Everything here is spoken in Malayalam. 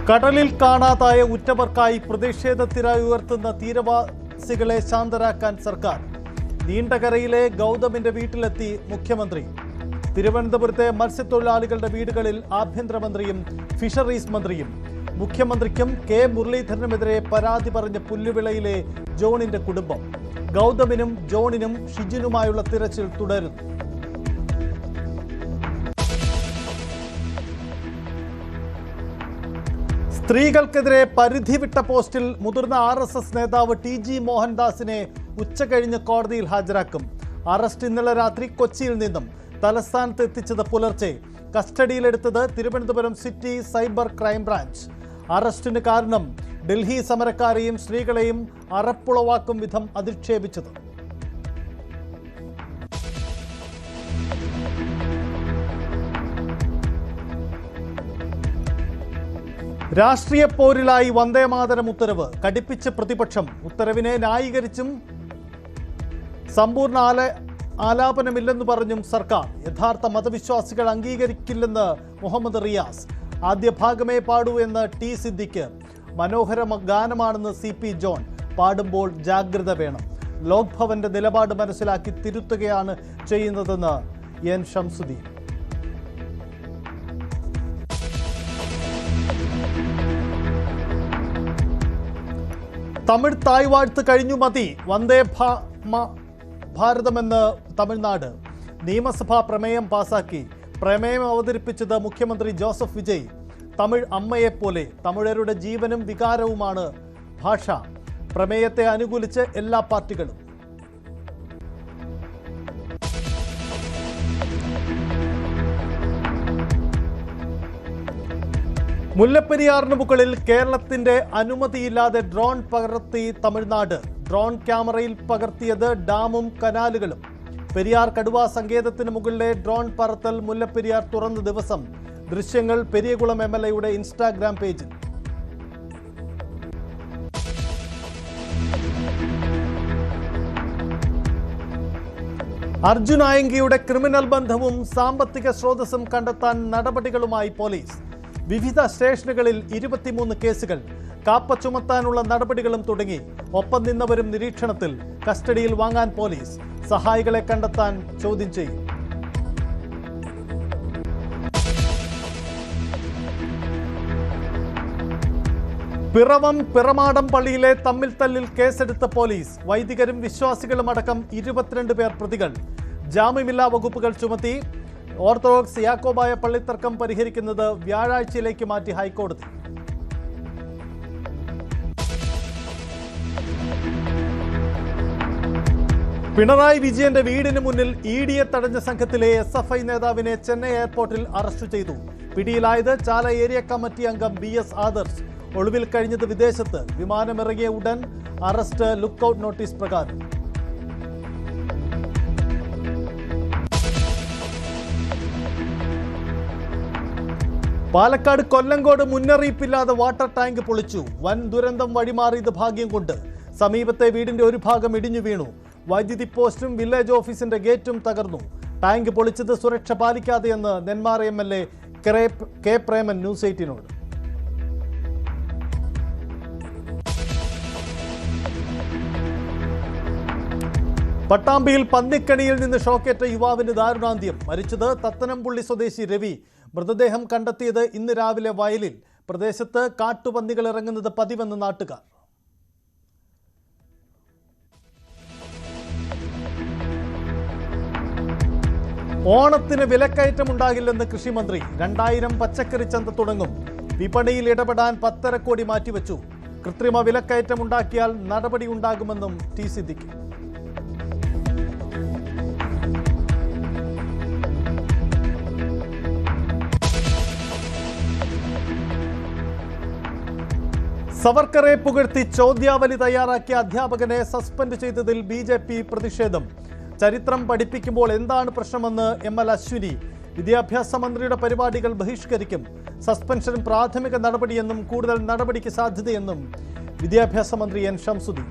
കടലിൽ കാണാതായ ഉറ്റവർക്കായി പ്രതിഷേധത്തിനായി ഉയർത്തുന്ന തീരവാസികളെ ശാന്തരാക്കാൻ സർക്കാർ. നീണ്ടകരയിലെ ഗൗതമിന്റെ വീട്ടിലെത്തി മുഖ്യമന്ത്രി. തിരുവനന്തപുരത്തെ മത്സ്യത്തൊഴിലാളികളുടെ വീടുകളിൽ ആഭ്യന്തരമന്ത്രിയും ഫിഷറീസ് മന്ത്രിയും. മുഖ്യമന്ത്രിക്കും കെ മുരളീധരനുമെതിരെ പരാതി പറഞ്ഞ പുല്ലുവിളയിലെ ജോണിന്റെ കുടുംബം. ഗൗതമിനും ജോണിനും ഷിജിനുമായുള്ള തിരച്ചിൽ തുടരുന്നു. സ്ത്രീകൾക്കെതിരെ പരിധി വിട്ട പോസ്റ്റിൽ മുതിർന്ന RSS നേതാവ് TG മോഹൻദാസിനെ ഉച്ചകഴിഞ്ഞ് കോടതിയിൽ ഹാജരാക്കും. അറസ്റ്റ് ഇന്നലെ രാത്രി കൊച്ചിയിൽ നിന്നും തലസ്ഥാനത്ത് എത്തിച്ചത് പുലർച്ചെ. കസ്റ്റഡിയിലെടുത്തത് Thiruvananthapuram city cyber crime branch. അറസ്റ്റിന് കാരണം ഡൽഹി സമരക്കാരെയും സ്ത്രീകളെയും അറപ്പുളവാക്കും വിധം അധിക്ഷേപിച്ചത്. രാഷ്ട്രീയ പോരിലായി വന്ദേമാതരം ഉത്തരവ്. കടുപ്പിച്ച് പ്രതിപക്ഷം. ഉത്തരവിനെ ന്യായീകരിച്ചും സമ്പൂർണ്ണ ആലാപനമില്ലെന്ന് പറഞ്ഞും സർക്കാർ. യഥാർത്ഥ മതവിശ്വാസികൾ അംഗീകരിക്കില്ലെന്ന് മുഹമ്മദ് റിയാസ്. ആദ്യ ഭാഗമേ പാടൂ എന്ന് T സിദ്ദിഖ്. മനോഹര ഗാനമാണെന്ന് CP ജോൺ. പാടുമ്പോൾ ജാഗ്രത വേണം. ലോക് ഭവന്റെ നിലപാട് മനസ്സിലാക്കി തിരുത്തുകയാണ് ചെയ്യുന്നതെന്ന് N ഷംസുദ്ദീൻ. തമിഴ് തായ് വാഴ്ത്ത് കഴിഞ്ഞു മതി. വന്ദേ ഭാരതമെന്ന് തമിഴ്നാട്. നിയമസഭാ പ്രമേയം പാസാക്കി. പ്രമേയം അവതരിപ്പിച്ചത് മുഖ്യമന്ത്രി ജോസഫ് വിജയ്. തമിഴ് അമ്മയെപ്പോലെ തമിഴരുടെ ജീവനും വികാരവുമാണ് ഭാഷ. പ്രമേയത്തെ അനുകൂലിച്ച് എല്ലാ പാർട്ടികളും. മുല്ലപ്പെരിയാറിന് മുകളിൽ കേരളത്തിന്റെ അനുമതിയില്ലാതെ ഡ്രോൺ പകർത്തി തമിഴ്നാട്. ഡ്രോൺ ക്യാമറയിൽ പകർത്തിയത് ഡാമും കനാലുകളും. പെരിയാർ കടുവാ സങ്കേതത്തിന് മുകളിലെ ഡ്രോൺ പറത്തൽ മുല്ലപ്പെരിയാർ തുറന്ന ദിവസം. ദൃശ്യങ്ങൾ പെരിയകുളം MLAയുടെ ഇൻസ്റ്റാഗ്രാം പേജിൽ. അർജുൻ ആയങ്കിയുടെ ക്രിമിനൽ ബന്ധവും സാമ്പത്തിക സ്രോതസ്സും കണ്ടെത്താൻ നടപടികളുമായി പോലീസ്. വിവിധ സ്റ്റേഷനുകളിൽ 23 കേസുകൾ. കാപ്പ ചുമത്താനുള്ള നടപടികളും തുടങ്ങി. ഒപ്പം നിന്നവരും നിരീക്ഷണത്തിൽ. കസ്റ്റഡിയിൽ വാങ്ങാൻ പോലീസ്. സഹായികളെ കണ്ടെത്താൻ ചോദ്യം ചെയ്യും. പിറവം പിറമാടം പള്ളിയിലെ തമ്മിൽ തല്ലിൽ കേസെടുത്ത പോലീസ്. വൈദികരും വിശ്വാസികളും അടക്കം 22 പേർ പ്രതികൾ. ജാമ്യമില്ലാ വകുപ്പുകൾ ചുമത്തി. ഓർത്തഡോക്സ് യാക്കോബായ പള്ളിത്തർക്കം പരിഹരിക്കുന്നത് വ്യാഴാഴ്ചയിലേക്ക് മാറ്റി ഹൈക്കോടതി. പിണറായി വിജയന്റെ വീടിന് മുന്നിൽ EDയെ തടഞ്ഞ സംഘത്തിലെ SFI നേതാവിനെ ചെന്നൈ എയർപോർട്ടിൽ അറസ്റ്റ് ചെയ്തു. പിടിയിലായത് ചാല ഏരിയ കമ്മിറ്റി അംഗം BS ആദർശ്. ഒളിവിൽ കഴിഞ്ഞത് വിദേശത്ത്. വിമാനമിറങ്ങിയ ഉടൻ അറസ്റ്റ് ലുക്കൌട്ട് നോട്ടീസ് പ്രകാരം. പാലക്കാട് കൊല്ലങ്കോട് മുന്നറിയിപ്പില്ലാതെ വാട്ടർ ടാങ്ക് പൊളിച്ചു. വൻ ദുരന്തം വഴിമാറിയത് ഭാഗ്യം കൊണ്ട്. സമീപത്തെ വീടിന്റെ ഒരു ഭാഗം ഇടിഞ്ഞു വീണു. വൈദ്യുതി പോസ്റ്റും വില്ലേജ് ഓഫീസിന്റെ ഗേറ്റും തകർന്നു. ടാങ്ക് പൊളിച്ചത് സുരക്ഷ പാലിക്കാതെയെന്ന് Nenmara MLA K Preman news 18നോട്. പട്ടാമ്പിയിൽ പന്നിക്കണിയിൽ നിന്ന് ഷോക്കേറ്റ യുവാവിന് ദാരുണാന്ത്യം. മരിച്ചത് തത്തനംപുള്ളി സ്വദേശി രവി. മൃതദേഹം കണ്ടെത്തിയത് ഇന്ന് രാവിലെ വയലിൽ. പ്രദേശത്ത് കാട്ടുപന്നികൾ ഇറങ്ങുന്നത് പതിവെന്ന് നാട്ടുകാർ. ഓണത്തിന് വിലക്കയറ്റമുണ്ടാകില്ലെന്ന് കൃഷിമന്ത്രി. 2000 പച്ചക്കറി ചന്ത തുടങ്ങും. വിപണിയിൽ ഇടപെടാൻ 1.5 കോടി മാറ്റിവെച്ചു. കൃത്രിമ വിലക്കയറ്റമുണ്ടാക്കിയാൽ നടപടി ഉണ്ടാകുമെന്നും T സിദ്ദിഖ്. സവർക്കറെ പുകഴ്ത്തി ചോദ്യാവലി തയ്യാറാക്കിയ അധ്യാപകനെ സസ്പെൻഡ് ചെയ്തതിൽ BJP പ്രതിഷേധം. ചരിത്രം പഠിപ്പിക്കുമ്പോൾ എന്താണ് പ്രശ്നമെന്ന് ML അശ്വിനി. വിദ്യാഭ്യാസ മന്ത്രിയുടെ പരിപാടികൾ ബഹിഷ്കരിക്കും. സസ്പെൻഷൻ പ്രാഥമിക നടപടിയെന്നും കൂടുതൽ നടപടിക്ക് സാധ്യതയെന്നും വിദ്യാഭ്യാസ മന്ത്രി N ഷംസുദ്ദീൻ.